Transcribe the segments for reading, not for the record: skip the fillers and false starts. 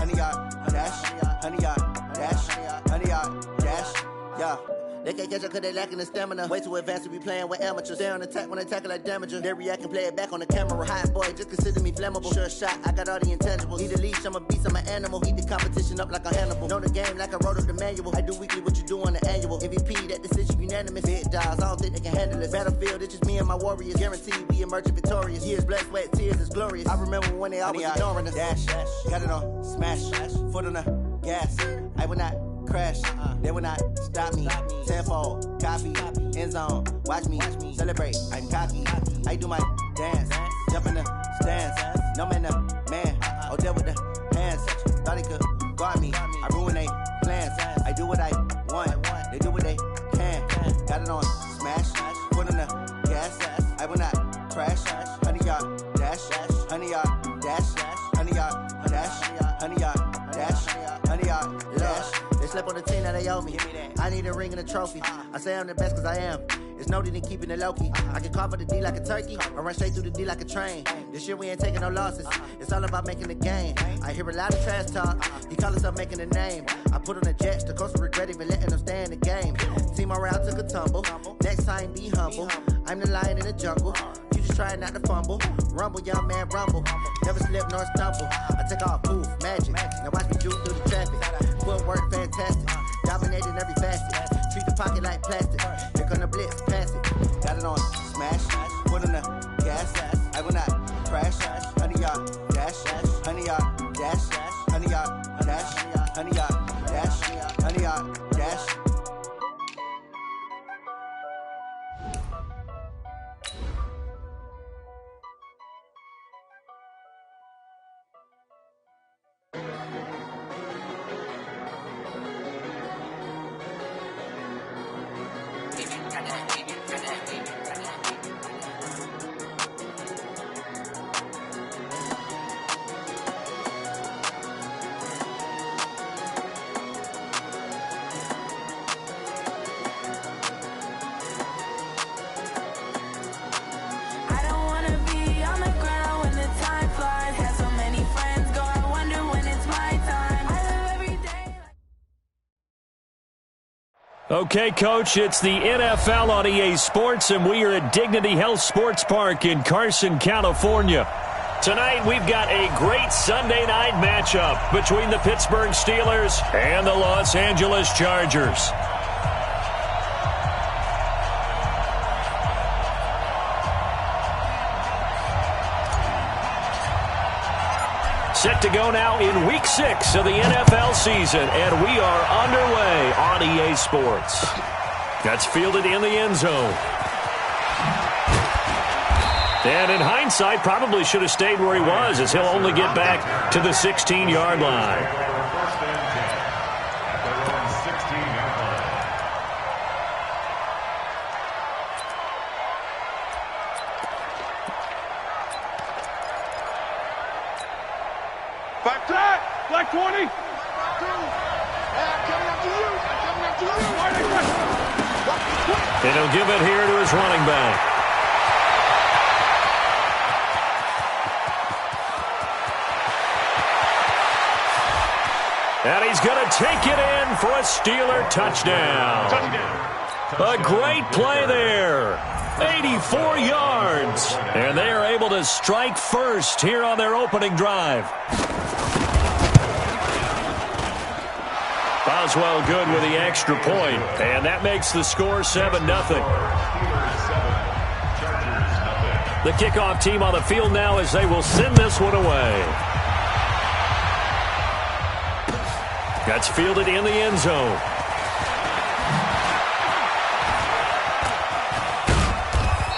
100-yard dash, 100-yard dash, 100-yard dash, yeah. They can't catch up cause they lacking the stamina. Way too advanced to be playing with amateurs. Stay on attack when they tackle like damager. They react and play it back on the camera. Hot boy, just consider me flammable. Sure shot, I got all the intangibles. Need a leash, I'm a beast, I'm an animal. Eat the competition up like a Hannibal. Know the game like I wrote up the manual. I do weekly what you do on the annual. MVP, that decision unanimous. Big dogs, I don't think they can handle it. Battlefield, it's just me and my warriors. Guaranteed we emerging victorious. Years, blood, sweat, tears, it's glorious. I remember when they always ignoring us. Dash, got it on, smash, foot on the gas. I will not crash, they will not stop me. Tenfold, copy, end zone, watch me celebrate. I'm cocky, I do my dance, jump in the stands. No man, the man, oh, there with the hands. Thought he could guard me, I ruin they plans. I do what I want, they do what they can. Got it on smash, foot on the gas. I will not crash, 100-yard dash, 100-yard dash, 100-yard dash, 100-yard dash, 100-yard dash. They slept on the team that they owe me. I need a ring and a trophy. I say I'm the best cause I am. It's no need in keeping it low-key. I can carve up the D like a turkey or run straight through the D like a train. This year we ain't taking no losses. It's all about making the game. I hear a lot of trash talk. He call himself making a name. I put on the Jets. The coach will regret even letting them stay in the game. Team morale took a tumble. Next time be humble. I'm the lion in the jungle. You just trying not to fumble. Rumble, young man, rumble. Never slip nor stumble. I take off, poof, magic. Now watch me juke through the traffic. Footwork fantastic. Dominating every facet. Treat the pocket like plastic. Here come the blitz, pass it. Got it on smash. Foot on the gas. I will not crash. 100-yard dash. 100-yard dash. 100-yard dash. 100-yard dash. 100-yard dash. Okay, Coach, it's the NFL on EA Sports, and we are at Dignity Health Sports Park in Carson, California. Tonight, we've got a great Sunday night matchup between the Pittsburgh Steelers and the Los Angeles Chargers. Set to go now in Week 6 of the NFL season, and we are underway on EA Sports. That's fielded in the end zone. And in hindsight, probably should have stayed where he was, as he'll only get back to the 16-yard line. Black 20. Coming up to you. And he'll give it here to his running back. And he's going to take it in for a Steeler touchdown. A great play there. 84 yards. And they are able to strike first here on their opening drive. Boswell good with the extra point, and that makes the score 7-0. The kickoff team on the field now as they will send this one away. That's fielded in the end zone.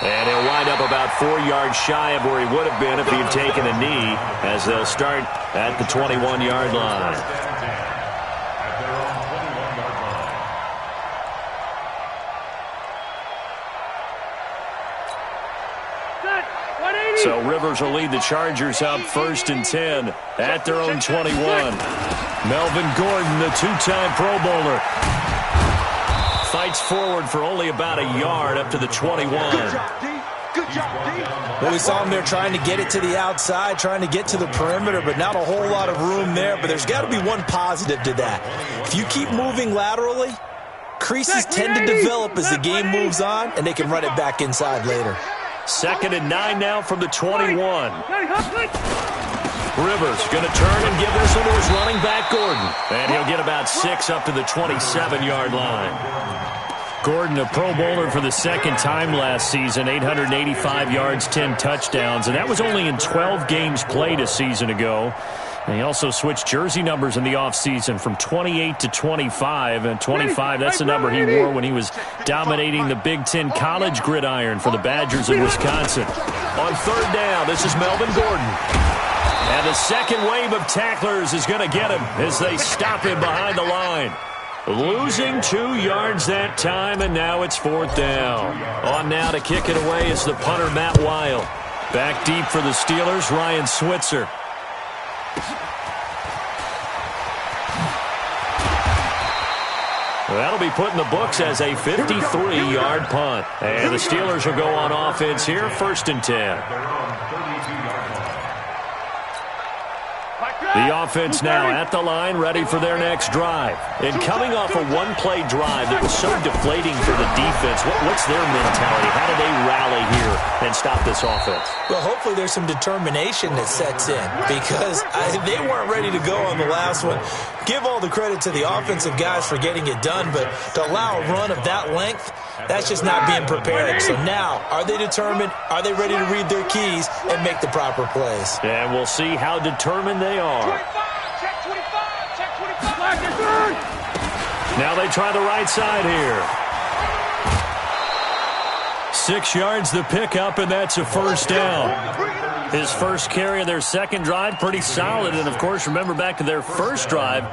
And he'll wind up about 4 yards shy of where he would have been if he had taken a knee, as they'll start at the 21-yard line. So Rivers will lead the Chargers up 1st and 10 at their own 21. Melvin Gordon, the two-time Pro Bowler, fights forward for only about a yard up to the 21. Well, we saw him there trying to get it to the outside, trying to get to the perimeter, but not a whole lot of room there. But there's got to be one positive to that. If you keep moving laterally, creases tend to develop as the game moves on, and they can run it back inside later. 2nd and 9 now from the 21. Rivers going to turn and give this one to his running back, Gordon. And he'll get about 6 up to the 27-yard line. Gordon, a Pro Bowler for the 2nd time last season, 885 yards, 10 touchdowns, and that was only in 12 games played a season ago. And he also switched jersey numbers in the offseason from 28 to 25, and 25, that's the number he wore when he was dominating the Big Ten college gridiron for the Badgers of Wisconsin. On 3rd down, this is Melvin Gordon. And the second wave of tacklers is going to get him as they stop him behind the line. Losing 2 yards that time, and now it's 4th down. On now to kick it away is the punter, Matt Weil. Back deep for the Steelers, Ryan Switzer. That'll be put in the books as a 53-yard punt. And the Steelers will go on offense here, 1st and 10. The offense now at the line, ready for their next drive. And coming off a one-play drive that was so deflating for the defense, what's their mentality? How do they rally here and stop this offense? Well, hopefully there's some determination that sets in, because they weren't ready to go on the last one. Give all the credit to the offensive guys for getting it done, but to allow a run of that length, that's just not being prepared. So now, are they determined? Are they ready to read their keys and make the proper plays? And we'll see how determined they are. Now they try the right side here. 6 yards the pickup, and that's a 1st down. His first carry of their second drive, pretty solid. And, of course, remember back to their first drive,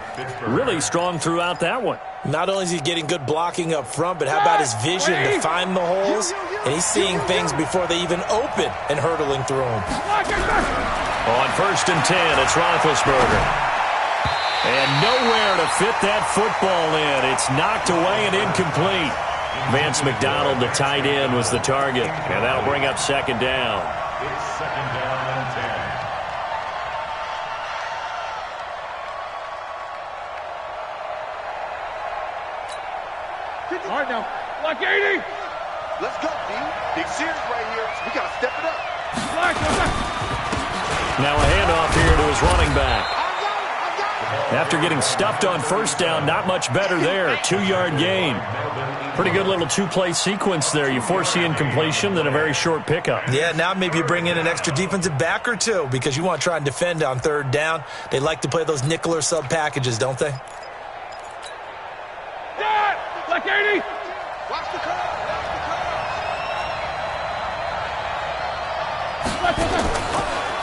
really strong throughout that one. Not only is he getting good blocking up front, but how about his vision to find the holes? And he's seeing things before they even open and hurdling through them. On 1st and 10, it's Roethlisberger. And nowhere to fit that football in. It's knocked away and incomplete. Vance McDonald, the tight end, was the target. And that'll bring up 2nd down. It's 2nd down and 10. All right, now, like 80. Let's go, D. Big series right here. We got to step it up. Now a handoff here to his running back. After getting stuffed on 1st down, not much better there. 2-yard gain. Pretty good little 2-play sequence there. You force the incompletion, then a very short pickup. Yeah, now maybe you bring in an extra defensive back or two because you want to try and defend on 3rd down. They like to play those nickel or sub packages, don't they? Yeah, like 80. Watch the curve.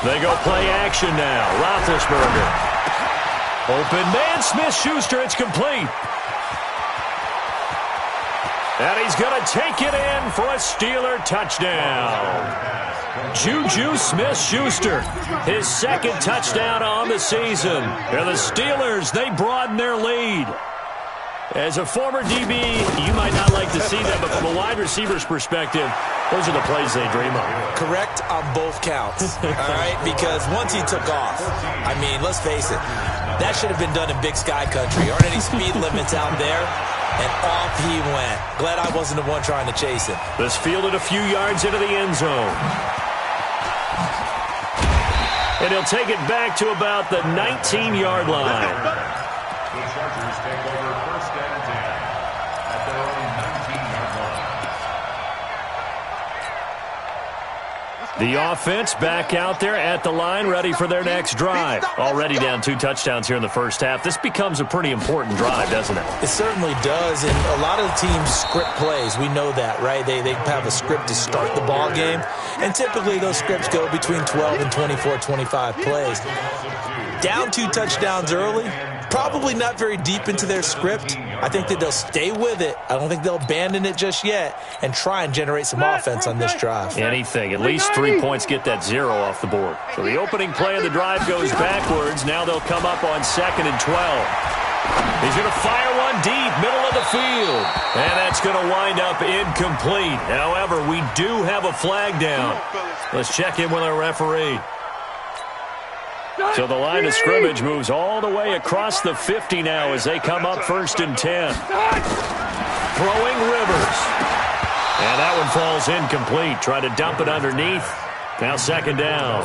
They go play action now. Roethlisberger. Open man, Smith-Schuster, it's complete. And he's going to take it in for a Steeler touchdown. Juju Smith-Schuster, his 2nd touchdown on the season. And the Steelers, they broaden their lead. As a former DB, you might not like to see that, but from a wide receiver's perspective, those are the plays they dream of. Correct on both counts, all right? Because once he took off, I mean, let's face it, that should have been done in Big Sky Country. Aren't any speed limits out there? And off he went. Glad I wasn't the one trying to chase him. This fielded a few yards into the end zone. And he'll take it back to about the 19-yard line. The Chargers take over 1st and 10 at their own 19-yard line. The offense back out there at the line, ready for their next drive. Already down 2 touchdowns here in the first half. This becomes a pretty important drive, doesn't it? It certainly does, and a lot of the teams script plays. We know that, right? They have a script to start the ball game, and typically those scripts go between 12 and 24, 25 plays. Down 2 touchdowns early, probably not very deep into their script. I think that they'll stay with it. I don't think they'll abandon it just yet and try and generate some offense on this drive. Anything. At least 3 points, get that 0 off the board. So the opening play of the drive goes backwards. Now they'll come up on 2nd and 12. He's going to fire one deep, middle of the field. And that's going to wind up incomplete. However, we do have a flag down. Let's check in with our referee. So the line of scrimmage moves all the way across the 50 now as they come up 1st and 10. Throwing Rivers. And that one falls incomplete. Try to dump it underneath. Now 2nd down.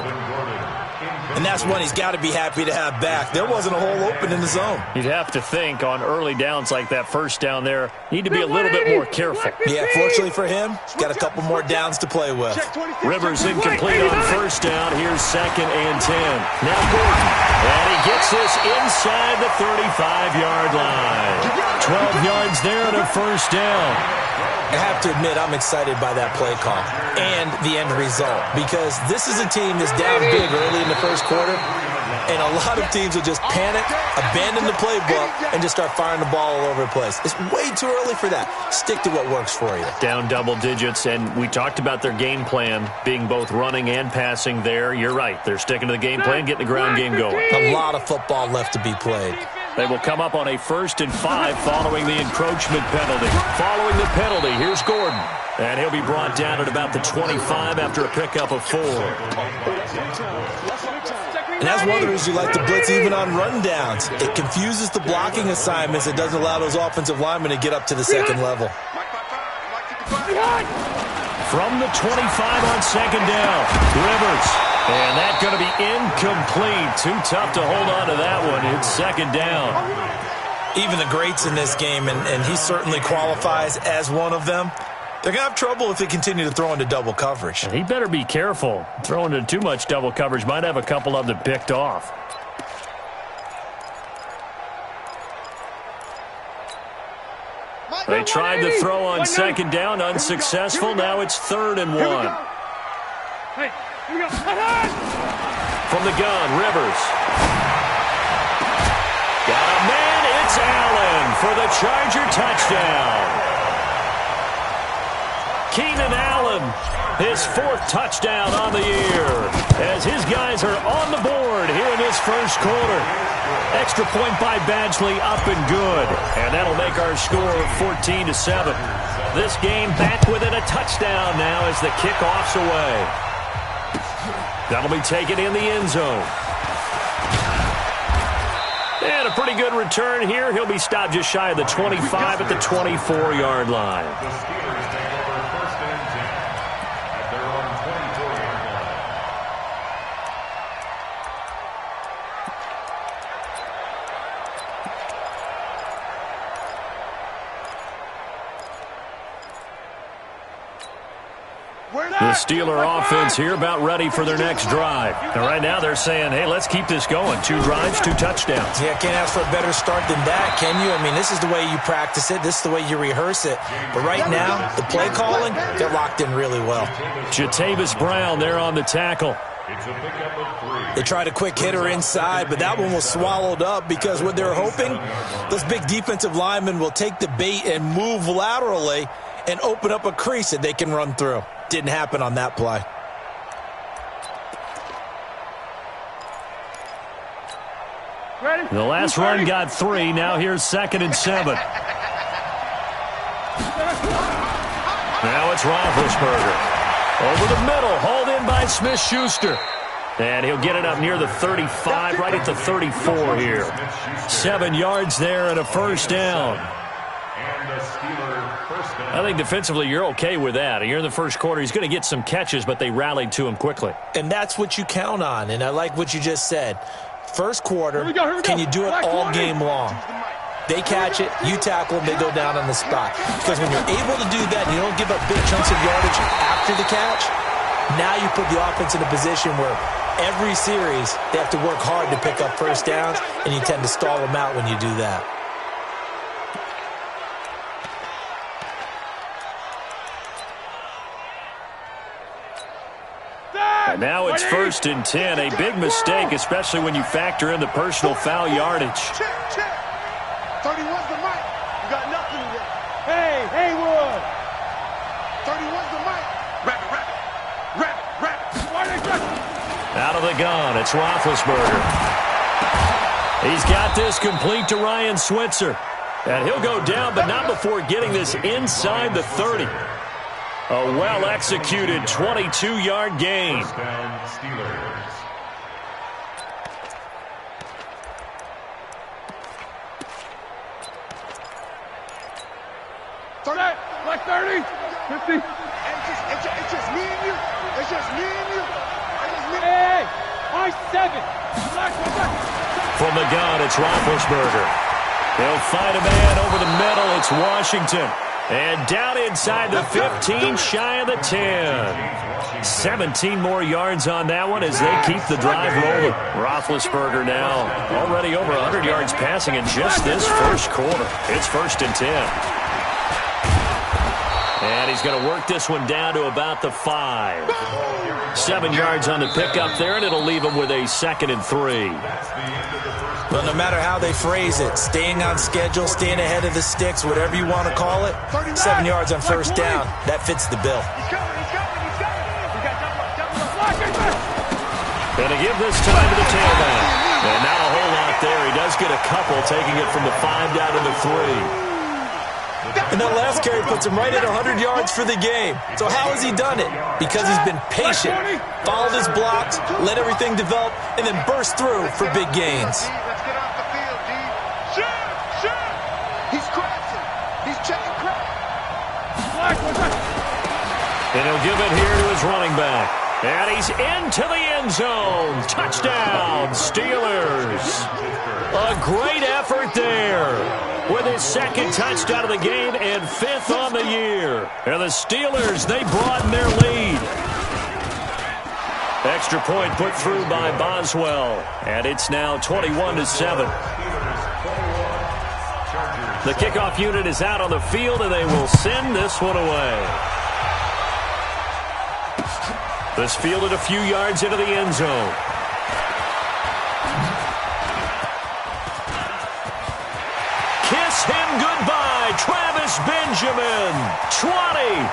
And that's one he's got to be happy to have back. There wasn't a hole open in the zone. You'd have to think on early downs like that 1st down there, need to be a little bit more careful. Yeah, fortunately for him, he's got a couple more downs to play with. Rivers incomplete on 1st down. Here's 2nd and 10. Now Gordon. And he gets this inside the 35-yard line. 12 yards there and a 1st down. I have to admit, I'm excited by that play call and the end result because this is a team that's down big early in the 1st quarter, and a lot of teams will just panic, abandon the playbook, and just start firing the ball all over the place. It's way too early for that. Stick to what works for you. Down double digits, and we talked about their game plan being both running and passing there. You're right. They're sticking to the game plan, getting the ground game going. A lot of football left to be played. They will come up on a 1st and 5 following the encroachment penalty. Following the penalty, here's Gordon. And he'll be brought down at about the 25 after a pickup of 4. And that's one of the reasons you like to blitz even on rundowns. It confuses the blocking assignments. It doesn't allow those offensive linemen to get up to the 2nd level. From the 25 on 2nd down, Rivers. And that's going to be incomplete. Too tough to hold on to that one. It's 2nd down. Even the greats in this game, and he certainly qualifies as one of them, they're going to have trouble if they continue to throw into double coverage. And he better be careful. Throwing into too much double coverage might have a couple of them picked off. They tried to throw on 2nd down, unsuccessful. Now it's 3rd and 1. From the gun, Rivers. Got a man, it's Allen for the Charger touchdown. Keenan Allen, his 4th touchdown on the year, as his guys are on the board here in this 1st quarter. Extra point by Badgley, up and good. And that'll make our score 14-7. This game back within a touchdown now as the kickoff's away. That'll be taken in the end zone. And a pretty good return here. He'll be stopped just shy of the 25 at the 24-yard line. The Steelers take over 1st and 10 at their own 24-yard line. The Steeler offense here about ready for their next drive. And right now they're saying, hey, let's keep this going. 2 drives, 2 touchdowns. Yeah, can't ask for a better start than that, can you? I mean, this is the way you practice it. This is the way you rehearse it. But right now, the play calling, they're locked in really well. Jatavis Brown there on the tackle. It's a pickup of 3. They tried a quick hitter inside, but that one was swallowed up because what they're hoping, those big defensive linemen will take the bait and move laterally and open up a crease that they can run through. Didn't happen on that play. The last run got 3. Now here's 2nd and 7. Now it's Roethlisberger. Over the middle, hauled in by Smith-Schuster. And he'll get it up near the 35, right at the 34 here. 7 yards there and a 1st down. And the Steeler first down. I think defensively you're okay with that. You're in the 1st quarter. He's going to get some catches, but they rallied to him quickly. And that's what you count on, and I like what you just said. 1st quarter, can you do it all game long? They catch it, you tackle them, they go down on the spot. Because when you're able to do that and you don't give up big chunks of yardage after the catch, now you put the offense in a position where every series they have to work hard to pick up 1st downs, and you tend to stall them out when you do that. And now it's 1st and 10. A big mistake, especially when you factor in the personal foul yardage. Check. 31's the mic. You got nothing to get. Hey, Haywood. 31's the mic. Rap. Out of the gun, it's Roethlisberger. He's got this complete to Ryan Switzer. And he'll go down, but not before getting this inside the 30. A well-executed 22-yard gain. First down, Steelers. Like 30, 50. It's just me and you. It's just me and you. Hey, I 7. From the gun, it's Roethlisberger. He'll find a man over the middle. It's Washington. And down inside the 15, shy of the 10. 17 more yards on that one as they keep the drive rolling. Roethlisberger now already over 100 yards passing in just this first quarter. It's 1st and 10. And he's going to work this one down to about the 5. 7 yards on the pickup there, and it'll leave him with a 2nd and 3. But no matter how they phrase it, staying on schedule, staying ahead of the sticks, whatever you want to call it, 7 yards on first down, that fits the bill. Going to give this time to the tailback. And not a whole lot there. He does get a couple, taking it from the 5 down to the 3. And that last carry puts him right at 100 yards for the game. So how has he done it? Because he's been patient, followed his blocks, let everything develop, and then burst through for big gains. Let's get off the field, D. Shoot! He's crashing. He's checking crack. And he'll give it here to his running back. And he's into the end zone. Touchdown, Steelers. A great effort there. With his 2nd touchdown of the game and 5th on the year. And the Steelers, they broaden their lead. Extra point put through by Boswell. And it's now 21-7. The kickoff unit is out on the field, and they will send this one away. This fielded a few yards into the end zone. Kiss him goodbye, Travis Benjamin. 20.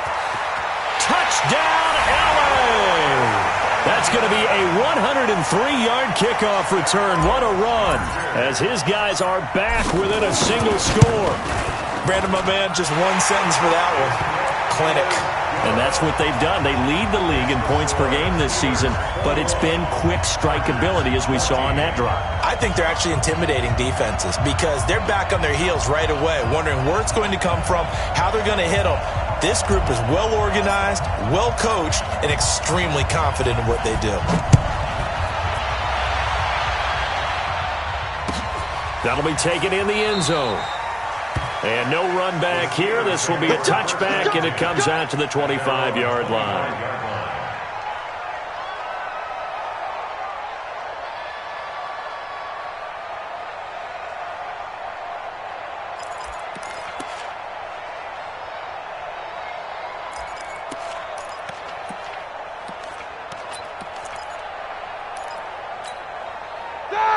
Touchdown, LA. That's going to be a 103-yard kickoff return. What a run, as his guys are back within a single score. Brandon, my man, just one sentence for that one. Clinic. And that's what they've done. They lead the league in points per game this season, but it's been quick strikeability as we saw on that drive. I think they're actually intimidating defenses because they're back on their heels right away, wondering where it's going to come from, how they're going to hit them. This group is well organized, well coached, and extremely confident in what they do. That'll be taken in the end zone. And no run back here. This will be a touchback, and it comes out to the 25-yard line.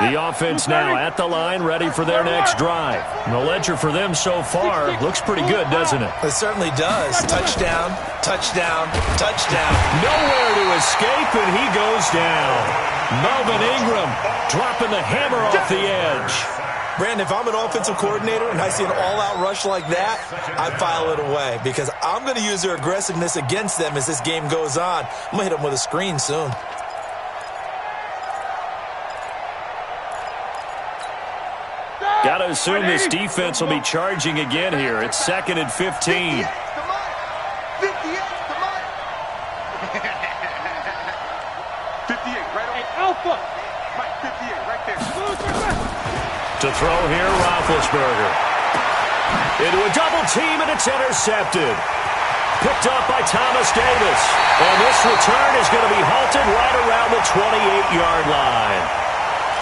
The offense now at the line, ready for their next drive. And the ledger for them so far looks pretty good, doesn't it? It certainly does. Touchdown, touchdown, touchdown. Nowhere to escape, and he goes down. Melvin Ingram dropping the hammer off the edge. Brandon, if I'm an offensive coordinator and I see an all-out rush like that, I file it away because I'm going to use their aggressiveness against them as this game goes on. I'm going to hit them with a screen soon. Got to assume this defense will be charging again here. It's 2nd and 15. 58's right on. Alpha. Mike, 58 right there. To throw here, Roethlisberger. Into a double team, and it's intercepted. Picked up by Thomas Davis. And this return is going to be halted right around the 28-yard line.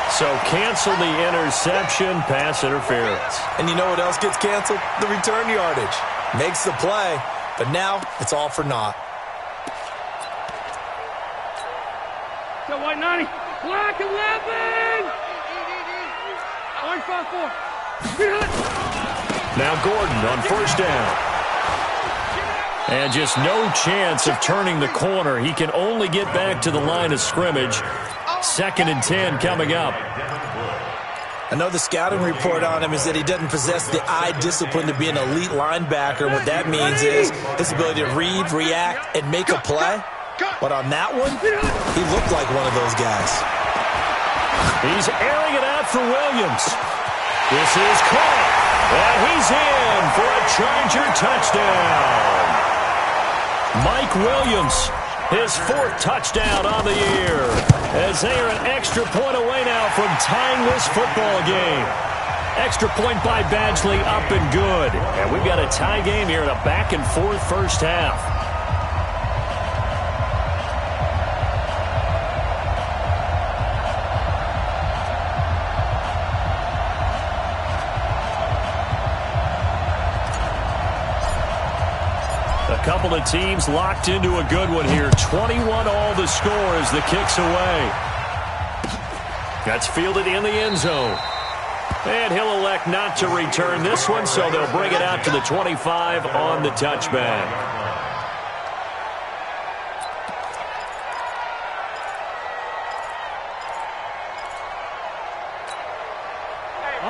So cancel the interception, pass interference. And you know what else gets canceled? The return yardage. Makes the play, but now it's all for naught. Go white 90. Black 11. Orange 5-4. Now Gordon on first down. And just no chance of turning the corner. He can only get back to the line of scrimmage. 2nd and 10 coming up. I know the scouting report on him is that he doesn't possess the eye discipline to be an elite linebacker. What that means is his ability to read, react, and make a play. But on that one, he looked like one of those guys. He's airing it out for Williams. This is caught, and he's in for a Charger touchdown. Mike Williams, his 4th touchdown on the year, as they are an extra point away now from tying this football game. Extra point by Badgley, up and good. And we've got a tie game here in a back-and-forth first half. A couple of teams locked into a good one here. 21 all the score as the kick's away. That's fielded in the end zone. And he'll elect not to return this one, so they'll bring it out to the 25 on the touchback.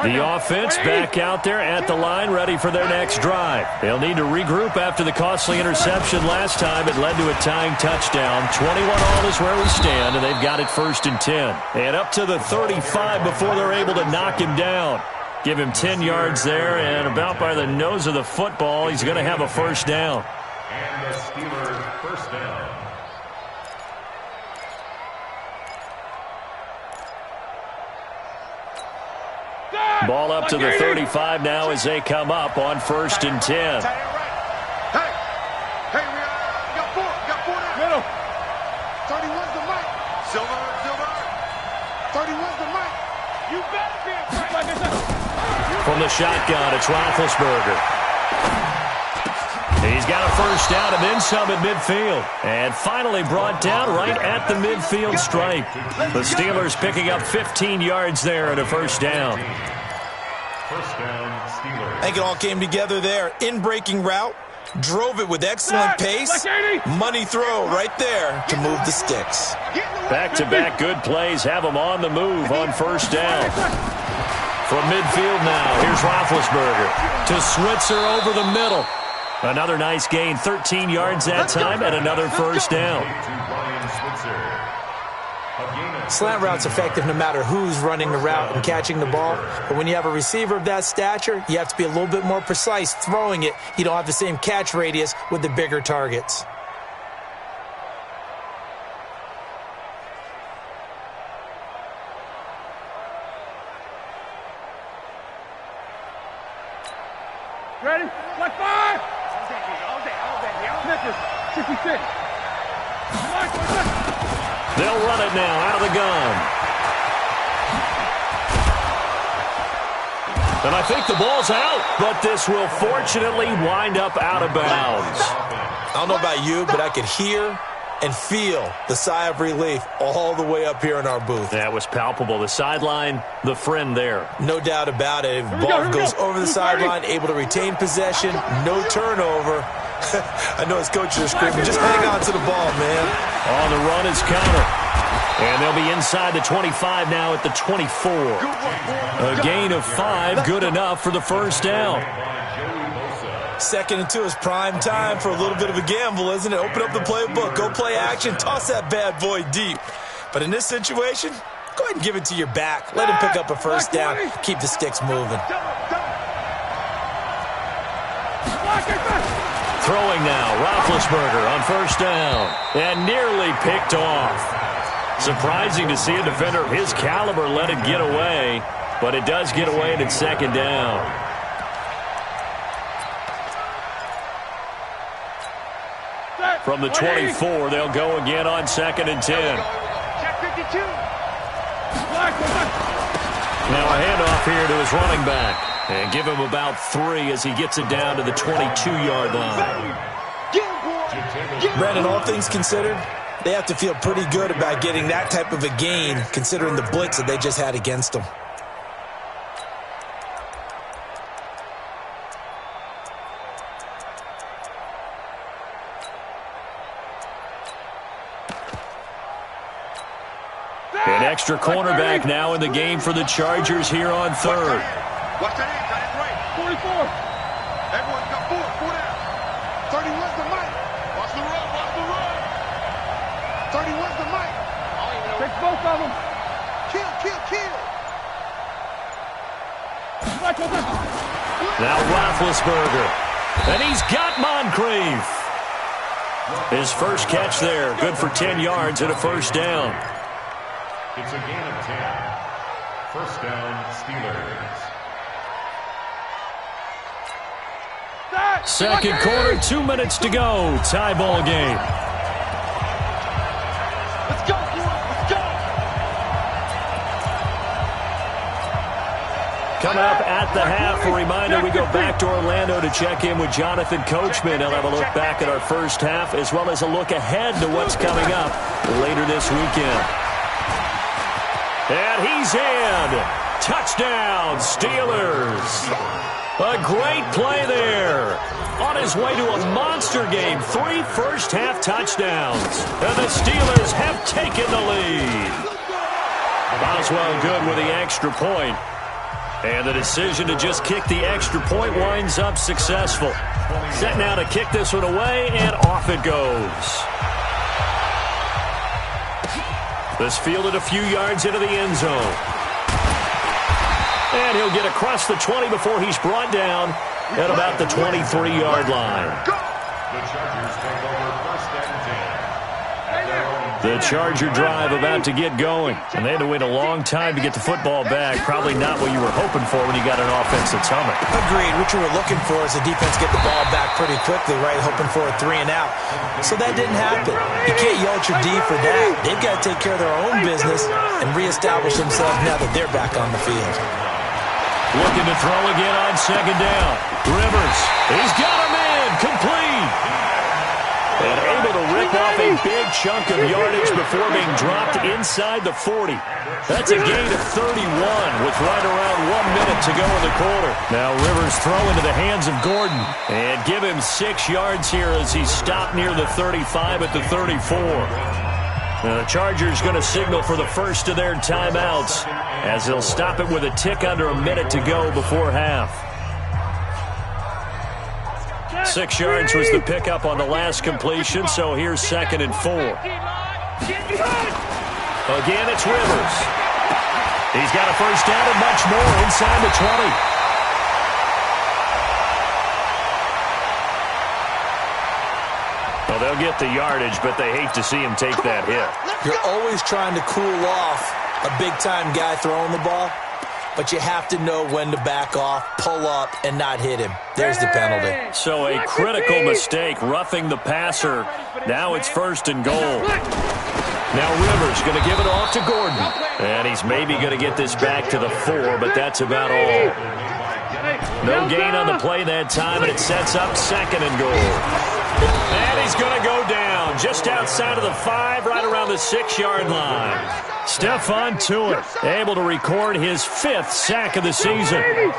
The offense back out there at the line, ready for their next drive. They'll need to regroup after the costly interception last time. It led to a tying touchdown. 21 all is where we stand, and they've got it 1st and 10. And up to the 35 before they're able to knock him down. Give him 10 yards there, and about by the nose of the football, he's going to have a first down. And the Steelers' first down. Ball up to the 35 now as they come up on 1st and 10. Hey, we got 4 now. Middle. 31's the mic. Silver. 31's the mic. You better be afraid. From the shotgun, it's Roethlisberger. He's got a first down and then some at midfield. And finally brought down right at the midfield stripe. The Steelers picking up 15 yards there and a first down. First down, Steelers. I think it all came together there. In-breaking route, drove it with excellent pace. Money throw right there to move the sticks. Back-to-back good plays have them on the move on first down. From midfield now, here's Roethlisberger to Switzer over the middle. Another nice gain, 13 yards that time, and another first down. Slant route's effective no matter who's running the route and catching the ball. But when you have a receiver of that stature, you have to be a little bit more precise throwing it. You don't have the same catch radius with the bigger targets. Ready? Like 5. Snippers. 66. They'll run it now out of the gun. And I think the ball's out, but this will fortunately wind up out of bounds. I don't know about you, but I could hear and feel the sigh of relief all the way up here in our booth. That was palpable. The sideline, the friend there. No doubt about it. If the ball goes over the sideline, able to retain possession, no turnover. I know his coaches are screaming, just hang on to the ball, man. On the run is Counter. And they'll be inside the 25 now at the 24. A gain of 5, good enough for the first down. 2nd and 2 is prime time for a little bit of a gamble, isn't it? Open up the playbook, go play action, toss that bad boy deep. But in this situation, go ahead and give it to your back. Let him pick up a first down, keep the sticks moving. Throwing now, Roethlisberger on first down, and nearly picked off. Surprising to see a defender of his caliber let it get away, but it does get away and it's 2nd down. From the 24, they'll go again on 2nd and 10. Check 52. Now a handoff here to his running back. And give him about 3 as he gets it down to the 22-yard line. Brandon, all things considered, they have to feel pretty good about getting that type of a gain, considering the blitz that they just had against them. And extra cornerback now in the game for the Chargers here on third. Watch that hand, got it right. 44. Everyone's got four down. 31's the mic. Watch the run, watch the run. 31's the mic. Take both of them. Kill. Now Roethlisberger. And he's got Moncrief. His first catch there, good for 10 yards and a first down. It's a gain of 10. First down, Steelers. Second quarter, 2 minutes to go. Tie ball game. Let's go. Coming up at the half, a reminder we go back to Orlando to check in with Jonathan Coachman. He'll have a look back at our first half as well as a look ahead to what's coming up later this weekend. And he's in. Touchdown, Steelers. A great play there. On his way to a monster game, 3 first-half touchdowns. And the Steelers have taken the lead. Boswell good with the extra point. And the decision to just kick the extra point winds up successful. Set now to kick this one away, and off it goes. This fielded a few yards into the end zone. And he'll get across the 20 before he's brought down at about the 23-yard line. The Chargers take over first and 10. The Charger drive about to get going. And they had to wait a long time to get the football back. Probably not what you were hoping for when you got an offense that's humming. Agreed. What you were looking for is the defense get the ball back pretty quickly, right? Hoping for a 3 and out. So that didn't happen. You can't yell at your D for that. They've got to take care of their own business and reestablish themselves now that they're back on the field. Looking to throw again on second down. Rivers, he's got him in, complete. And able to rip off a big chunk of yardage before being dropped inside the 40. That's a gain of 31 with right around 1 minute to go in the quarter. Now Rivers throw into the hands of Gordon. And give him 6 yards here as he's stopped near the 35 at the 34. Now the Chargers going to signal for the first of their timeouts as they'll stop it with a tick under a minute to go before half. 6 yards was the pickup on the last completion, so here's 2nd and 4. Again, it's Rivers. He's got a first down and much more inside the 20. Well, they'll get the yardage, but they hate to see him take that hit. You're always trying to cool off a big-time guy throwing the ball, but you have to know when to back off, pull up, and not hit him. There's the penalty. So a critical mistake, roughing the passer. Now it's 1st and goal. Now Rivers going to give it off to Gordon. And he's maybe going to get this back to the 4, but that's about all. No gain on the play that time, and it sets up 2nd and goal. And he's going to go down just outside of the 5, right around the 6-yard line. Stephon Tuitt able to record his 5th sack of the season. 3rd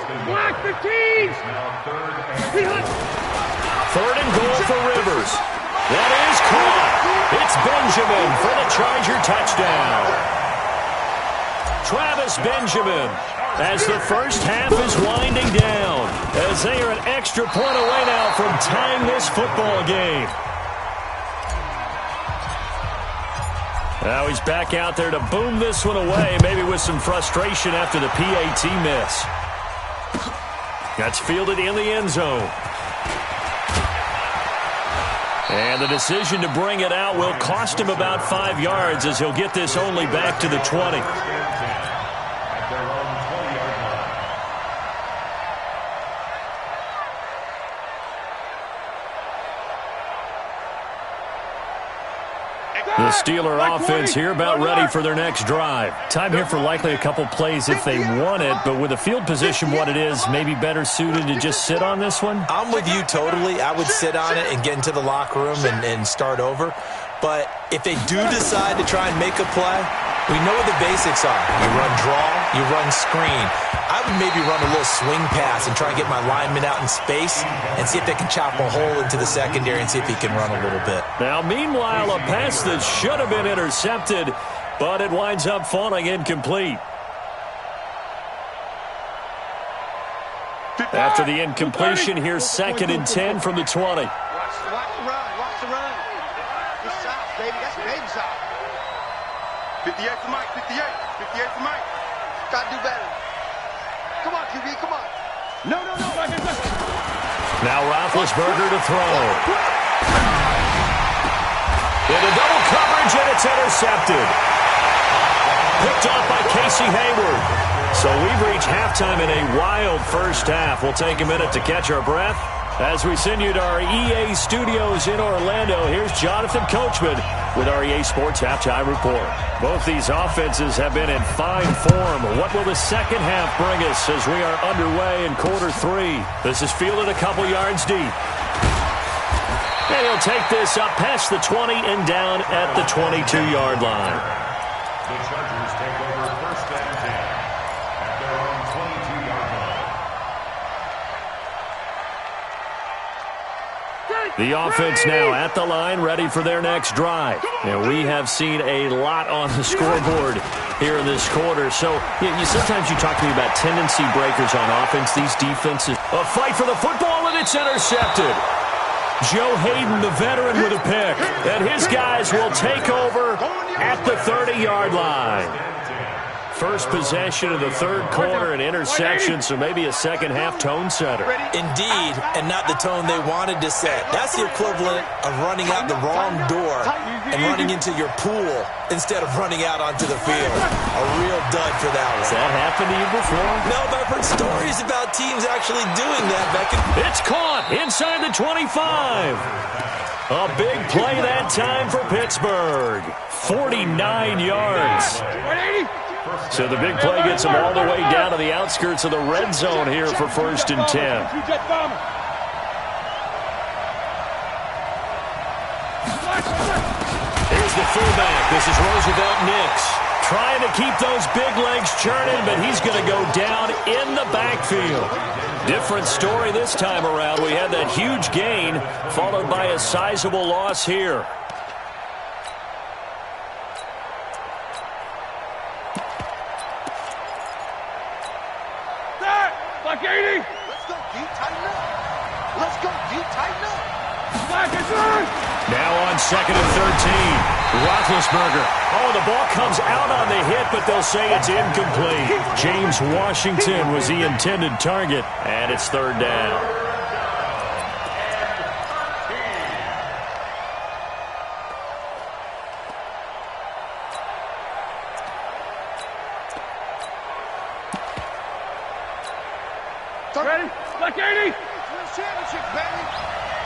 and goal for Rivers. That is caught. It's Benjamin for the Charger touchdown. Travis Benjamin as the first half is winding down as they are an extra point away now from tying this football game. Now he's back out there to boom this one away, maybe with some frustration after the PAT miss. That's fielded in the end zone. And the decision to bring it out will cost him about 5 yards as he'll get this only back to the 20. The Steeler offense here about ready for their next drive. Time here for likely a couple plays if they want it, but with the field position what it is, maybe better suited to just sit on this one? I'm with you totally. I would sit on it and get into the locker room and start over. But if they do decide to try and make a play, we know what the basics are. You run draw, you run screen. I would maybe run a little swing pass and try and get my lineman out in space and see if they can chop a hole into the secondary and see if he can run a little bit. Now, meanwhile, a pass that should have been intercepted but it winds up falling incomplete. After the incompletion, here's 2nd and 10 from the 20. Watch the run. Watch the run. Good shot, baby. That's baby shot. 58 for Mike. 58. 58 for Mike. Got to do better. Come on, QB. Come on. No. Now Roethlisberger to throw. Into double coverage, and it's intercepted. Picked off by Casey Hayward. So we've reached halftime in a wild first half. We'll take a minute to catch our breath as we send you to our EA studios in Orlando. Here's Jonathan Coachman with our EA Sports Halftime Report. Both these offenses have been in fine form. What will the second half bring us as we are underway in quarter 3? This is fielded a couple yards deep. And he'll take this up past the 20 and down at the 22-yard line. The Chargers take over 1st and 10 at their own 22-yard line. The offense now at the line, ready for their next drive. And we have seen a lot on the scoreboard here in this quarter. So sometimes you talk to me about tendency breakers on offense. These defenses, a fight for the football, and it's intercepted. Joe Hayden, the veteran, with a pick. And his guys will take over at the 30-yard line. First possession of the third quarter, an interception, so maybe a second-half tone setter. Indeed, and not the tone they wanted to set. That's the equivalent of running out the wrong door and running into your pool instead of running out onto the field. A real dud for that one. Has that happened to you before? No, but I've heard stories about teams actually doing that, Beckett. It's caught inside the 25. A big play that time for Pittsburgh. 49 yards. So the big play gets them all the way down to the outskirts of the red zone here for 1st and 10. Here's the fullback. This is Roosevelt Nix. Trying to keep those big legs churning, but he's going to go down in the backfield. Different story this time around. We had that huge gain, followed by a sizable loss here. Like 80. Let's go deep, tighten up. Let's go deep, tighten up. Now on 2nd and 13. Roethlisberger. Oh, the ball comes out on the hit, but they'll say it's incomplete. James Washington was the intended target, and it's 3rd down. Ready? Like 80. Win championship, baby.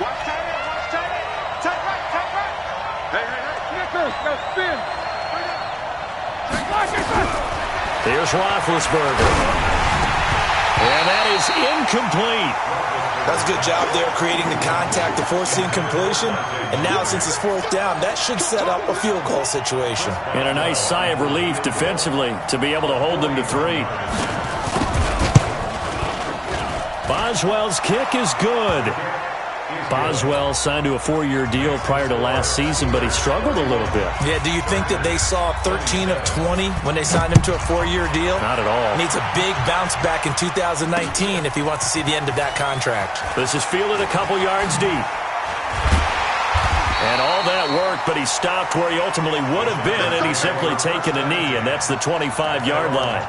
Watch tight end. Watch tight end. Tight right. Tight right. Hey. Snickers. Go spin. Here's Roethlisberger. And that is incomplete. That's a good job there creating the contact to force the incompletion. And now since it's 4th down, that should set up a field goal situation. And a nice sigh of relief defensively to be able to hold them to 3. Boswell's kick is good. Boswell signed to a 4-year deal prior to last season, but he struggled a little bit. Yeah, do you think that they saw 13 of 20 when they signed him to a 4-year deal? Not at all. Needs a big bounce back in 2019 if he wants to see the end of that contract. This is fielded a couple yards deep. And all that worked, but he stopped where he ultimately would have been, and he's simply taken a knee, and that's the 25-yard line.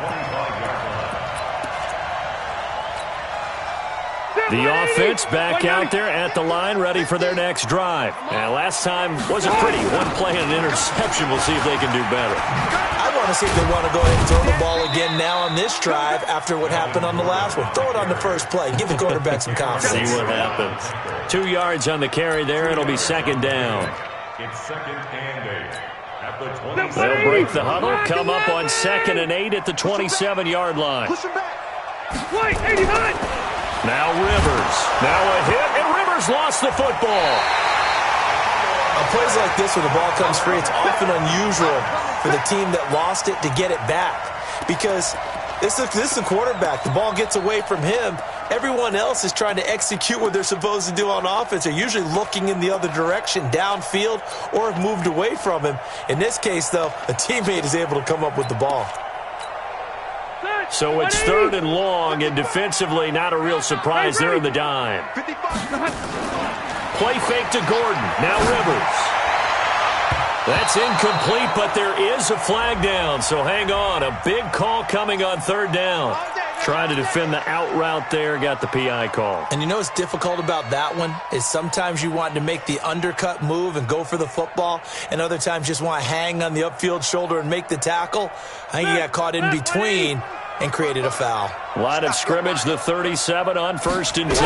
The offense back out there at the line, ready for their next drive. And last time wasn't pretty. One play and an interception. We'll see if they can do better. I want to see if they want to go ahead and throw the ball again now on this drive after what happened on the last one. Throw it on the first play. Give the quarterback some confidence. See what happens. 2 yards on the carry there. It'll be 2nd down. It's 2nd and 8 at the 27. They'll break the huddle, come up on 2nd and 8 at the 27-yard line. Push him back. Wait, 89. Now Rivers. Now a hit, and Rivers lost the football. On plays like this where the ball comes free, it's often unusual for the team that lost it to get it back. Because this is the quarterback. The ball gets away from him, everyone else is trying to execute what they're supposed to do on offense. They're usually looking in the other direction, downfield, or have moved away from him. In this case, though, a teammate is able to come up with the ball. So it's 3rd and long, and defensively, not a real surprise there in the dime. Play fake to Gordon. Now Rivers. That's incomplete, but there is a flag down, so hang on. A big call coming on 3rd down. Trying to defend the out route there, got the PI call. And you know what's difficult about that one is sometimes you want to make the undercut move and go for the football, and other times just want to hang on the upfield shoulder and make the tackle. I think he got caught in between and created a foul. Line of scrimmage, the 37 on 1st and 10.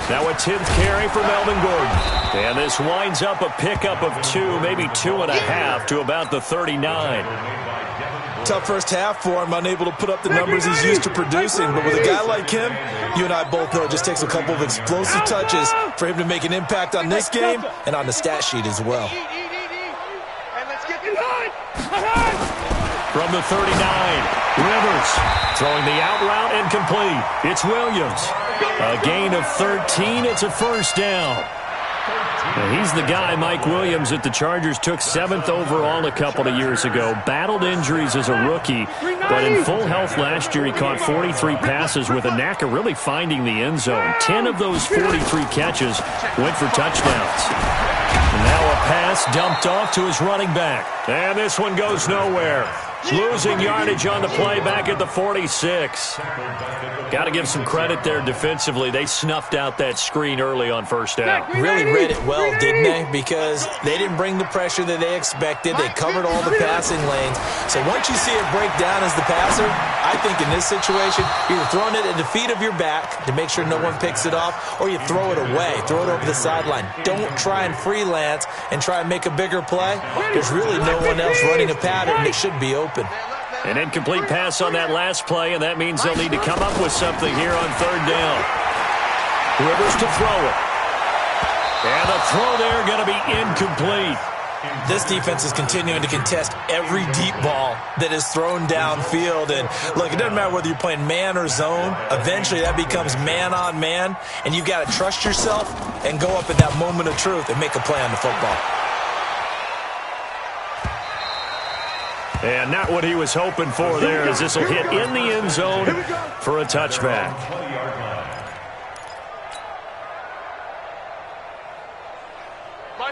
Now a 10th carry for Melvin Gordon. And this winds up a pickup of 2, maybe 2.5 to about the 39. Tough first half for him, unable to put up the numbers he's used to producing. But with a guy like him, you and I both know it just takes a couple of explosive touches for him to make an impact on this game and on the stat sheet as well. From the 39, Rivers throwing the out route and complete. It's Williams. A gain of 13. It's a 1st down. Now he's the guy, Mike Williams, that the Chargers took 7th overall a couple of years ago. Battled injuries as a rookie, but in full health last year, he caught 43 passes with a knack of really finding the end zone. 10 of those 43 catches went for touchdowns. And now a pass dumped off to his running back. And this one goes nowhere. Losing yardage on the play back at the 46. Got to give some credit there defensively. They snuffed out that screen early on 1st down. Really read it well, didn't they? Because they didn't bring the pressure that they expected. They covered all the passing lanes. So once you see it break down as the passer, I think in this situation, you're throwing it at the feet of your back to make sure no one picks it off, or you throw it away, throw it over the sideline. Don't try and freelance and try and make a bigger play. There's really no one else running a pattern that should be open. An incomplete pass on that last play, and that means they'll need to come up with something here on 3rd down. Rivers to throw it. And the throw there going to be incomplete. This defense is continuing to contest every deep ball that is thrown downfield. And look, it doesn't matter whether you're playing man or zone. Eventually that becomes man on man, and you've got to trust yourself and go up at that moment of truth and make a play on the football. And not what he was hoping for there, as this will hit in the end zone for a touchback.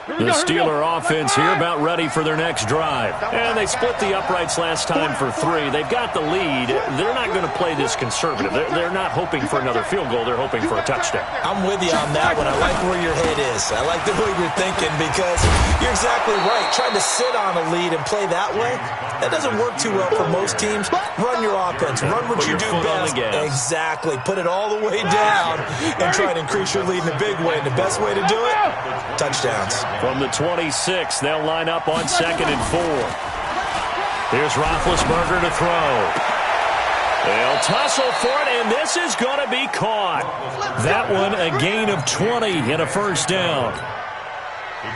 The Steeler offense here about ready for their next drive. And they split the uprights last time for 3. They've got the lead. They're not going to play this conservative. They're not hoping for another field goal. They're hoping for a touchdown. I'm with you on that one. I like where your head is. I like the way you're thinking, because you're exactly right. Trying to sit on a lead and play that way, that doesn't work too well for most teams. Run your offense. Run what you do best. Exactly. Put it all the way down and try to increase your lead in a big way. And the best way to do it, touchdowns. From the 26, they'll line up on 2nd and 4. Here's Roethlisberger to throw. They'll tussle for it, and this is going to be caught. That one, a gain of 20 and a 1st down.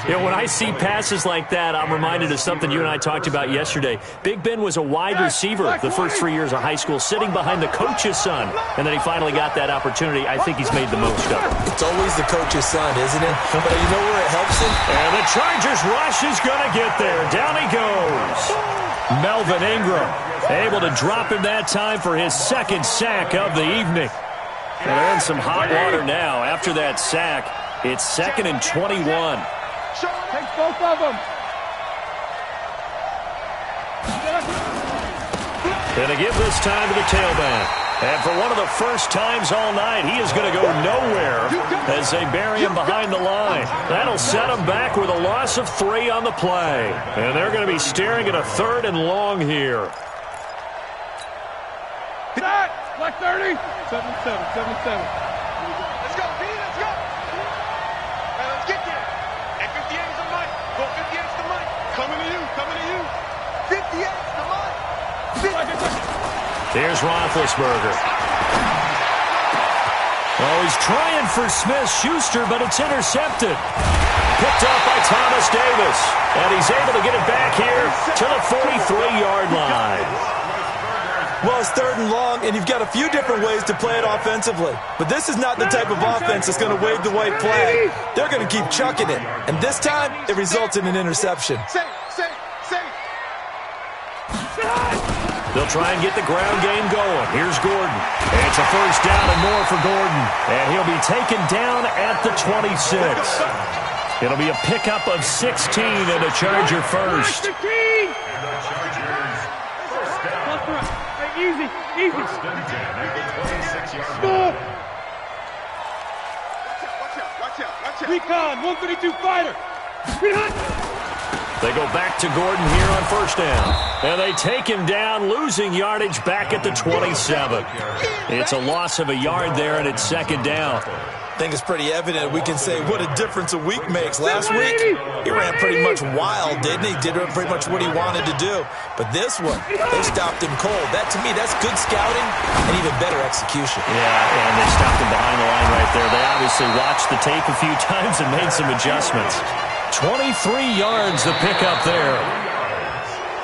You know, when I see passes like that, I'm reminded of something you and I talked about yesterday. Big Ben was a wide receiver the first 3 years of high school, sitting behind the coach's son, and then he finally got that opportunity. I think he's made the most of it. It's always the coach's son, isn't it? But you know where it helps him? And the Chargers rush is going to get there. Down he goes. Melvin Ingram able to drop him that time for his 2nd sack of the evening. And they're in some hot water now. After that sack, it's 2nd and 21. Take both of them. And to give this time to the tailback. And for one of the first times all night, he is going to go nowhere as they bury him behind the line. That'll set him back with a loss of 3 on the play. And they're going to be staring at a 3rd and long here. Black 30. 7-7. Let's go, B. Let's go. Hey, let's get there. And 58 is the mic. Go 58 is the mic. Coming to you. 58 is the mic. Here's Roethlisberger. Oh, he's trying for Smith-Schuster, but it's intercepted. Picked up by Thomas Davis. And he's able to get it back here to the 43-yard line. Well, it's 3rd and long, and you've got a few different ways to play it offensively. But this is not the type of offense that's going to wave the white flag. They're going to keep chucking it. And this time, it results in an interception. They'll try and get the ground game going. Here's Gordon. And it's a 1st down and more for Gordon. And he'll be taken down at the 26. It'll be a pickup of 16 and a Charger first. Easy. First and 10 at the 26-yard line. Watch out. Recon, 132 fighter. They go back to Gordon here on 1st down. And they take him down, losing yardage back at the 27. It's a loss of a yard there, and it's 2nd down. I think it's pretty evident we can say what a difference a week makes. Last week, he ran pretty much wild, didn't he? Did pretty much what he wanted to do. But this one, they stopped him cold. That, to me, that's good scouting and even better execution. Yeah, and they stopped him behind the line right there. They obviously watched the tape a few times and made some adjustments. 23 yards the pickup there.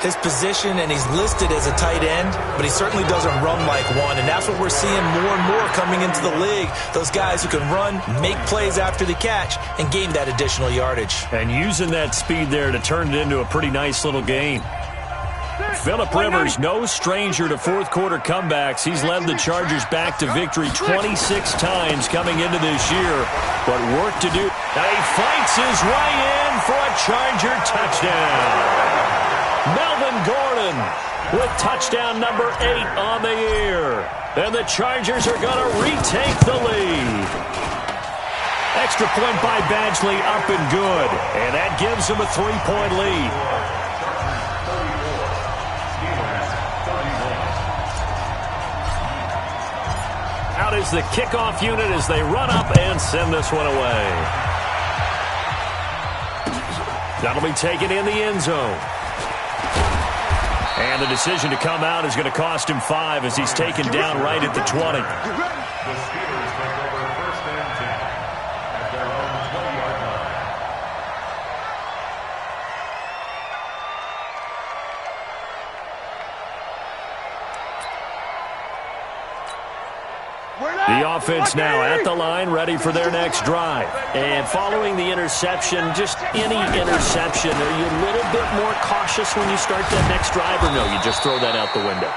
His position, and he's listed as a tight end, but he certainly doesn't run like one, and that's what we're seeing more and more coming into the league. Those guys who can run, make plays after the catch, and gain that additional yardage. And using that speed there to turn it into a pretty nice little gain. Phillip Rivers, no stranger to 4th-quarter comebacks. He's led the Chargers back to victory 26 times coming into this year. But work to do. Now he fights his way in for a Charger touchdown. Melvin Gordon with touchdown number 8 on the year. And the Chargers are going to retake the lead. Extra point by Badgley up and good. And that gives them a 3-point lead. Out is the kickoff unit as they run up and send this one away. That'll be taken in the end zone. And the decision to come out is going to cost him 5 as he's taken down right at the 20. The Steelers take over 1st and 10 at their own 20-yard line. The offense now at the line, ready for their next drive. And following the interception, just any interception, are you a little bit more cautious when you start that next drive, or no, you just throw that out the window?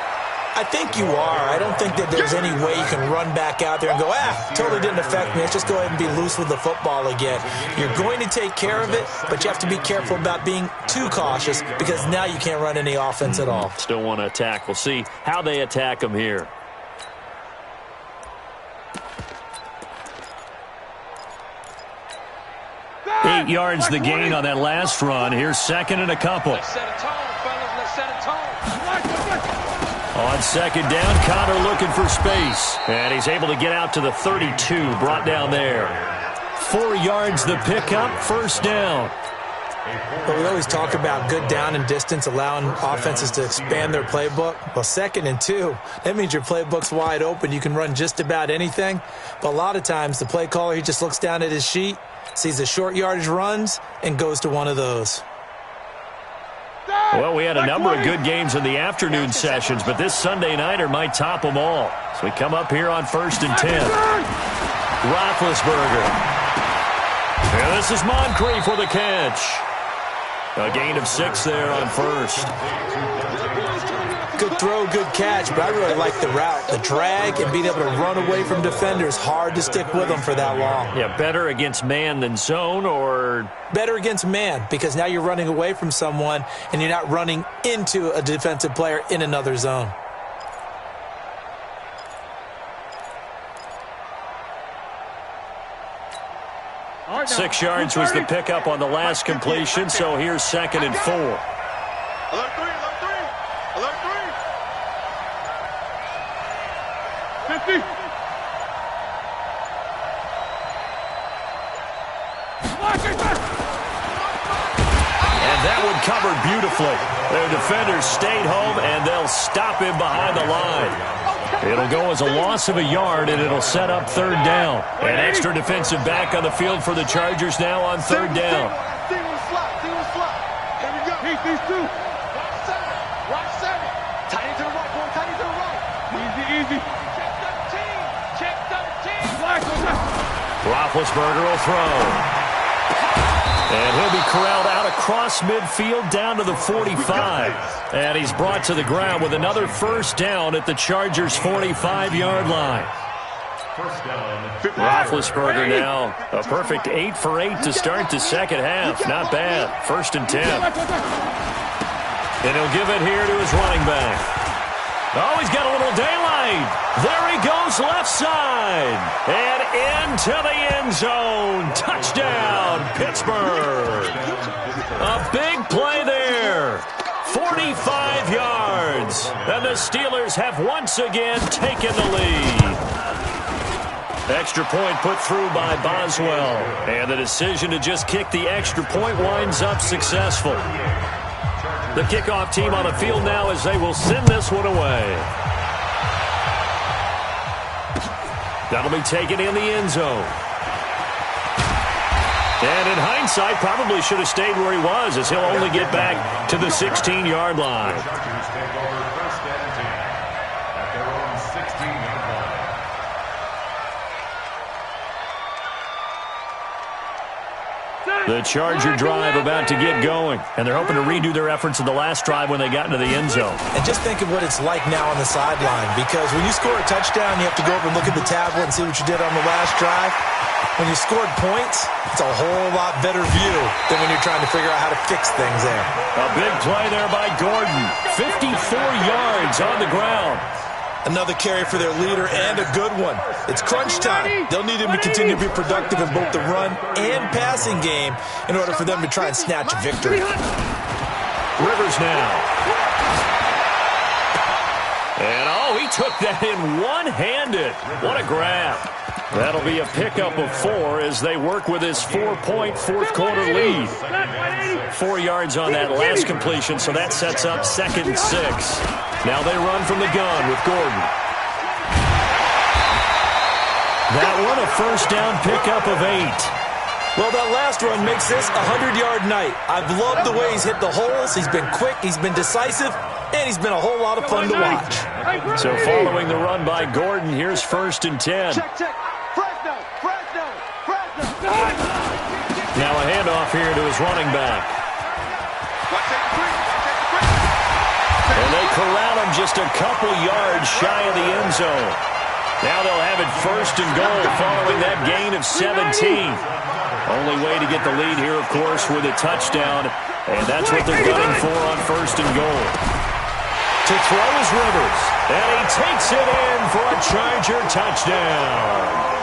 I think you are. I don't think that there's any way you can run back out there and go, totally didn't affect me. Let's just go ahead and be loose with the football again. You're going to take care of it, but you have to be careful about being too cautious because now you can't run any offense at all. Still want to attack. We'll see how they attack them here. Eight yards the gain on that last run. Here's 2nd and a couple. Let's set a tone, fellas. Let's set a tone. On 2nd down, Connor looking for space. And he's able to get out to the 32, brought down there. 4 yards the pickup, 1st down. But we always talk about good down and distance, allowing offenses to expand their playbook. Well, 2nd and 2, that means your playbook's wide open. You can run just about anything. But a lot of times, the play caller, he just looks down at his sheet, sees the short yardage runs, and goes to one of those. Well, we had a number of good games in the afternoon sessions, but this Sunday nighter might top them all. So we come up here on 1st and 10. Roethlisberger. And this is Moncrief for the catch. A gain of 6 there on 1st. Good throw, good catch, but I really like the route. The drag and being able to run away from defenders, hard to stick with them for that long. Yeah, better against man than zone, or? Better against man, because now you're running away from someone and you're not running into a defensive player in another zone. Right, 6 yards was the pickup on the last completion, so here's 2nd and 4. Alert 3, alert 3. Alert 3. 50. And that one covered beautifully. Their defenders stayed home, and they'll stop him behind the line. It'll go as a loss of a yard, and it'll set up 3rd down. An extra defensive back on the field for the Chargers now on 3rd down. See with the slot. See with the slot. Here we go. He's 2. Watch 7. Watch 7. Tight into the right, boy. Tight into the right. Roethlisberger will throw. And he'll be corralled out across midfield down to the 45. And he's brought to the ground with another first down at the Chargers' 45-yard line. Roethlisberger now a perfect 8 for 8 to start the second half. Not bad. 1st and 10. And he'll give it here to his running back. Oh, he's got a little daylight. There he goes left side. And into the end zone. Touchdown, Pittsburgh. A big play there. 45 yards. And the Steelers have once again taken the lead. Extra point put through by Boswell. And the decision to just kick the extra point winds up successful. The kickoff team on the field now as they will send this one away. That'll be taken in the end zone. And in hindsight, probably should have stayed where he was as he'll only get back to the 16-yard line. The Charger drive about to get going, and they're hoping to redo their efforts in the last drive when they got into the end zone. And just think of what it's like now on the sideline, because when you score a touchdown, you have to go over and look at the tablet and see what you did on the last drive. When you scored points, it's a whole lot better view than when you're trying to figure out how to fix things there. A big play there by Gordon. 54 yards on the ground. Another carry for their leader, and a good one. It's crunch time. They'll need him to continue to be productive in both the run and passing game in order for them to try and snatch a victory. Rivers now. And, oh, he took that in one-handed. What a grab. That'll be a pickup of 4 as they work with his 4-point fourth-quarter lead. 4 yards on that last completion, so that sets up 2nd and 6. Now they run from the gun with Gordon. That one a first down pickup of 8. Well, that last run makes this a 100-yard night. I've loved the way he's hit the holes. He's been quick, he's been decisive, and he's been a whole lot of fun to watch. So following the run by Gordon, here's 1st and 10. Check. Fresno. Now a handoff here to his running back. And they corral him just a couple yards shy of the end zone. Now they'll have it 1st and goal following that gain of 17. Only way to get the lead here, of course, with a touchdown. And that's what they're gunning for on 1st and goal. To throw is Rivers. And he takes it in for a Charger touchdown.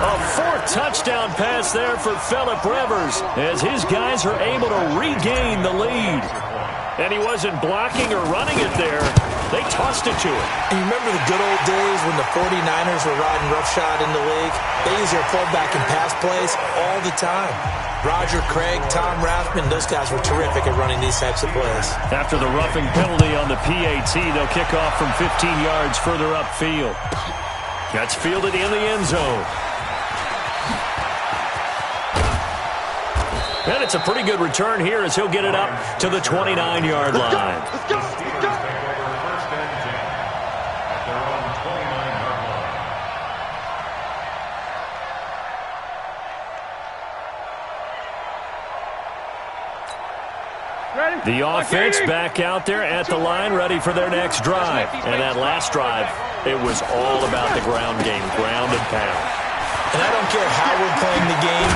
A 4th touchdown pass there for Phillip Rivers as his guys are able to regain the lead. And he wasn't blocking or running it there. They tossed it to him. And you remember the good old days when the 49ers were riding roughshod in the league? They used their fullback and pass plays all the time. Roger Craig, Tom Rathman, those guys were terrific at running these types of plays. After the roughing penalty on the PAT, they'll kick off from 15 yards further upfield. That's fielded in the end zone. And it's a pretty good return here as he'll get it up to the 29-yard line. Let's go. The offense back out there at the line, ready for their next drive. And that last drive, it was all about the ground game, ground and pound. And I don't care how we're playing the game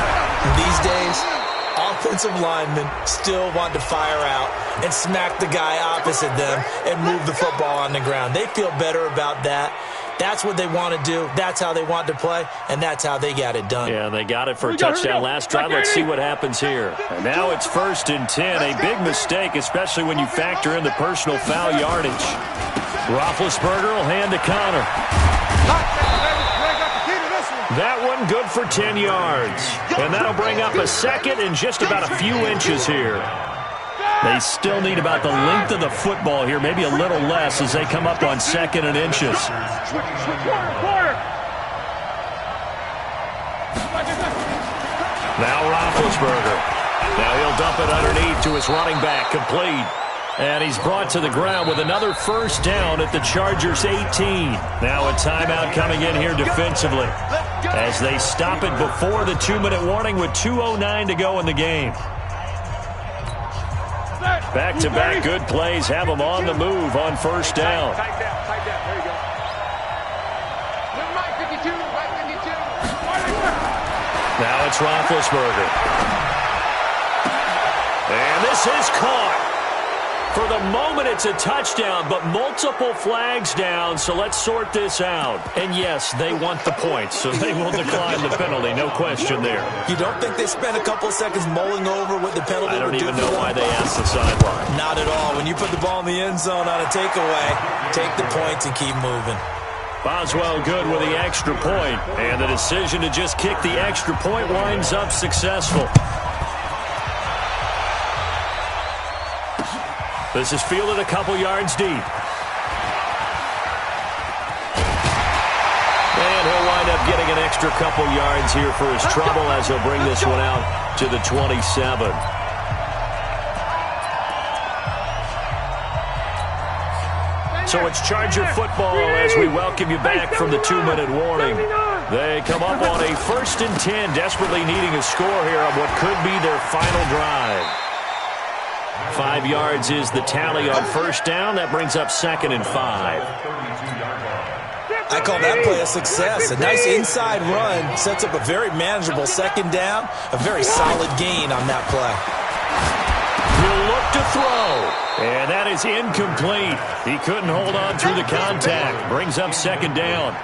these days, offensive linemen still want to fire out and smack the guy opposite them and move the football on the ground. They feel better about that. That's what they want to do. That's how they want to play, and that's how they got it done. Yeah, they got it for a touchdown last drive. Let's see what happens here. And now it's 1st and 10. A big mistake, especially when you factor in the personal foul yardage. Roethlisberger will hand to Connor. That one good for 10 yards. And that'll bring up a 2nd and just about a few inches here. They still need about the length of the football here, maybe a little less as they come up on 2nd and inches. Now Roethlisberger. Now he'll dump it underneath to his running back, complete. And he's brought to the ground with another first down at the Chargers' 18. Now a timeout coming in here defensively. as they stop it before the 2-minute warning with 2:09 to go in the game. Back-to-back good plays have them on the move on first down. Tight down. There you go. Mike 52. Now it's Roethlisberger. And this is caught. For the moment, it's a touchdown, but multiple flags down, so let's sort this out. And yes, they want the points, so they will decline the penalty, no question there. You don't think they spent a couple of seconds mulling over what the penalty I don't would do even know why they asked the sideline. Not at all. When you put the ball in the end zone on a takeaway, take the points and keep moving. Boswell good with the extra point, and the decision to just kick the extra point winds up successful. This is fielded a couple yards deep. And he'll wind up getting an extra couple yards here for his trouble as he'll bring this one out to the 27. So it's Charger football as we welcome you back from the 2-minute warning. They come up on a 1st and 10, desperately needing a score here on what could be their final drive. 5 yards is the tally on first down. That brings up 2nd and 5. I call that play a success. A nice inside run sets up a very manageable 2nd down. A very solid gain on that play. He'll look to throw. And that is incomplete. He couldn't hold on through the contact. Brings up 2nd down.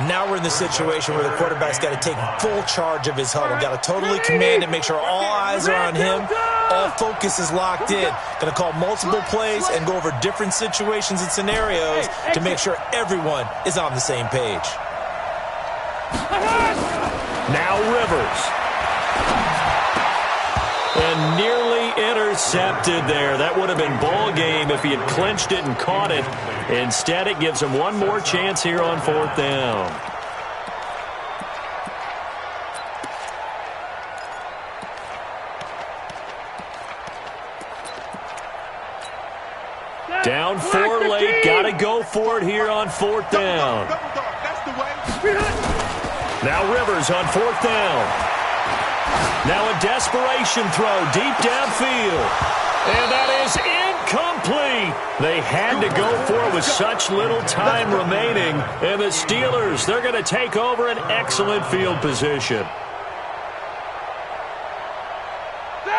Now we're in the situation where the quarterback's got to take full charge of his huddle. Got to totally command it, make sure all eyes are on him. All focus is locked in. Going to call multiple plays and go over different situations and scenarios to make sure everyone is on the same page. Now Rivers. And nearly intercepted there. That would have been ball game if he had clinched it and caught it. Instead, it gives him one more chance here on 4th down. Down 4 late. Got to go for it here on 4th down. Now Rivers on 4th down. Now a desperation throw deep downfield. And that is incomplete. They had to go for it with such little time remaining. And the Steelers, they're going to take over an excellent field position.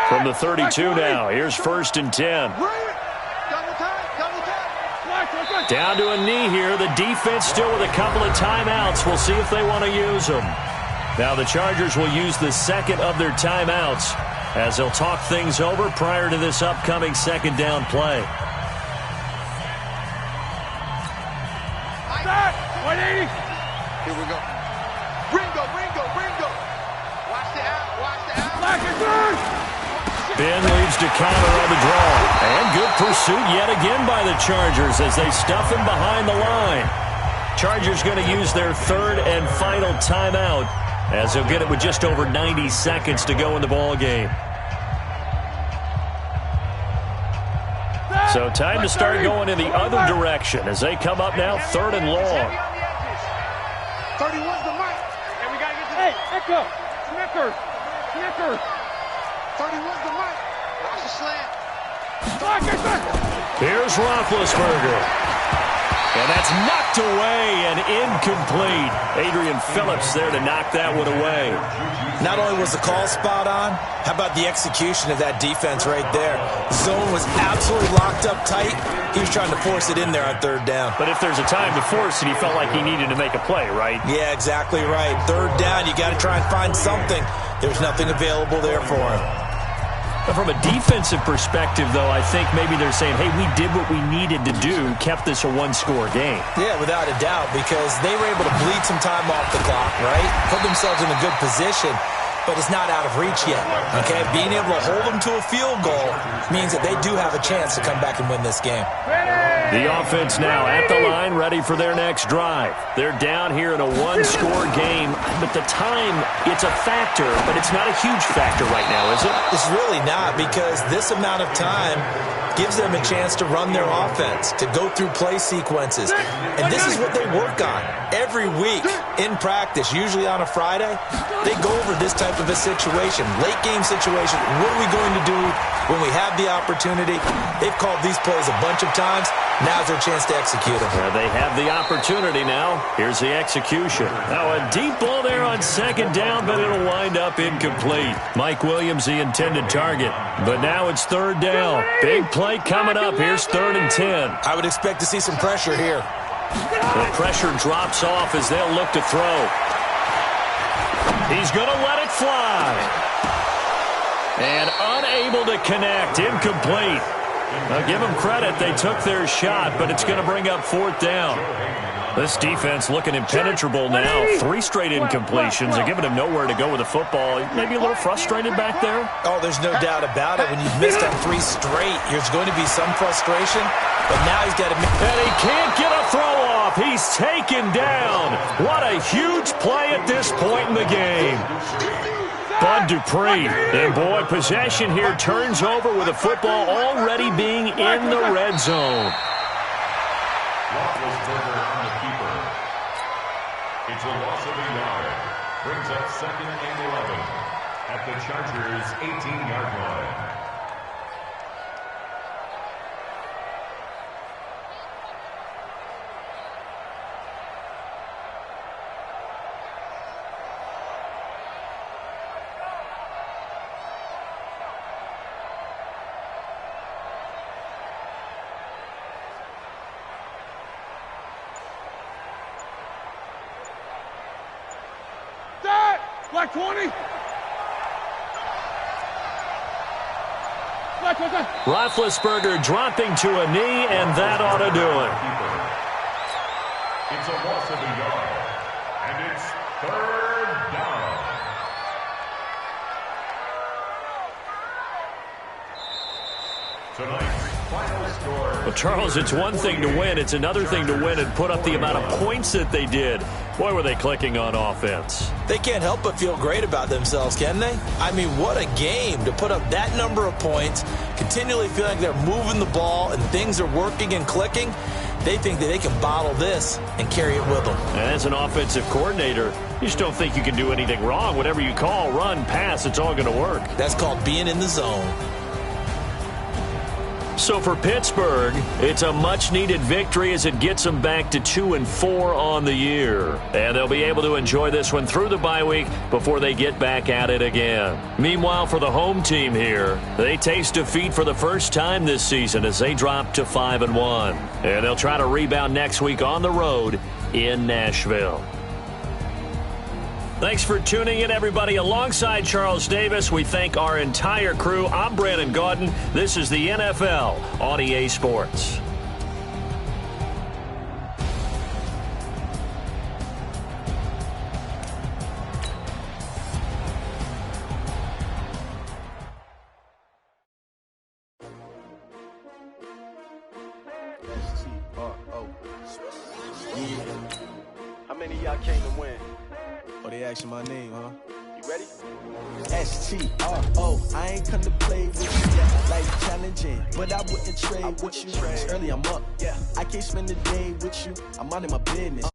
From the 32 now, here's 1st and 10. Down to a knee here. The defense still with a couple of timeouts. We'll see if they want to use them. Now the Chargers will use the 2nd of their timeouts as they'll talk things over prior to this upcoming 2nd down play. 180. Here we go. Ringo. Watch the out. Ben leads to counter on the draw. And good pursuit yet again by the Chargers as they stuff him behind the line. Chargers going to use their 3rd and final timeout as they'll get it with just over 90 seconds to go in the ball game. So time to start going in the other direction as they come up now 3rd and long. 31's the mic. And we got to get to the... Hey, Echo. Snicker. 31's the mic. Watch the slant. Here's Roethlisberger. And that's knocked away and incomplete. Adrian Phillips there to knock that one away. Not only was the call spot on, how about the execution of that defense right there? Zone was absolutely locked up tight. He was trying to force it in there on 3rd down. But if there's a time to force it, he felt like he needed to make a play, right? Yeah, exactly right. 3rd down, you got to try and find something. There's nothing available there for him. But from a defensive perspective, though, I think maybe they're saying, hey, we did what we needed to do, kept this a one-score game. Yeah, without a doubt, because they were able to bleed some time off the clock, right? Put themselves in a good position, but it's not out of reach yet, okay? Being able to hold them to a field goal means that they do have a chance to come back and win this game. The offense now at the line, ready for their next drive. They're down here in a one-score game, but the time, it's a factor, but it's not a huge factor right now, is it? It's really not, because this amount of time gives them a chance to run their offense, to go through play sequences. And this is what they work on every week in practice, usually on a Friday. They go over this type of a situation, late game situation. What are we going to do when we have the opportunity? They've called these plays a bunch of times. Now's their chance to execute them. They have the opportunity now. Here's the execution. Now a deep ball there on second down, but it'll wind up incomplete. Mike Williams, the intended target. But now it's third down. Big play coming up. Here's 3rd and 10. I would expect to see some pressure here. The pressure drops off as they'll look to throw. He's going to let it fly. And unable to connect. Incomplete. Now give them credit. They took their shot, but it's going to bring up 4th down. This defense looking impenetrable now. 3 straight incompletions. They're giving him nowhere to go with the football. Maybe a little frustrated back there. Oh, there's no doubt about it. When you've missed on 3 straight, there's going to be some frustration. But now he's got to... And he can't get a throw off. He's taken down. What a huge play at this point in the game. Bud Dupree. And, boy, possession here turns over with the football already being in the red zone. Roethlisberger on the keeper. It's a loss of a yard. Brings up 2nd and 11 at the Chargers' 18-yard line. Black 20. Roethlisberger dropping to a knee, and that ought to do it. It's a loss of a yard, and it's 3rd down. Tonight's final score. Well, Charles, it's one thing to win. It's another thing to win and put up the amount of points that they did. Boy, were they clicking on offense. They can't help but feel great about themselves, can they? I mean, what a game to put up that number of points, continually feel like they're moving the ball and things are working and clicking. They think that they can bottle this and carry it with them. And as an offensive coordinator, you just don't think you can do anything wrong. Whatever you call, run, pass, it's all going to work. That's called being in the zone. So for Pittsburgh, it's a much-needed victory as it gets them back to 2-4 on the year. And they'll be able to enjoy this one through the bye week before they get back at it again. Meanwhile, for the home team here, they taste defeat for the first time this season as they drop to 5-1. And they'll try to rebound next week on the road in Nashville. Thanks for tuning in, everybody. Alongside Charles Davis, we thank our entire crew. I'm Brandon Gaudin. This is the NFL on EA Sports. How many of y'all came to win? Oh, they asking my name, huh? You ready? S-T-R-O. I ain't come to play with you yet. Like challenging, but I wouldn't trade with you. It's early, I'm up. Yeah. I can't spend the day with you. I'm out of my business.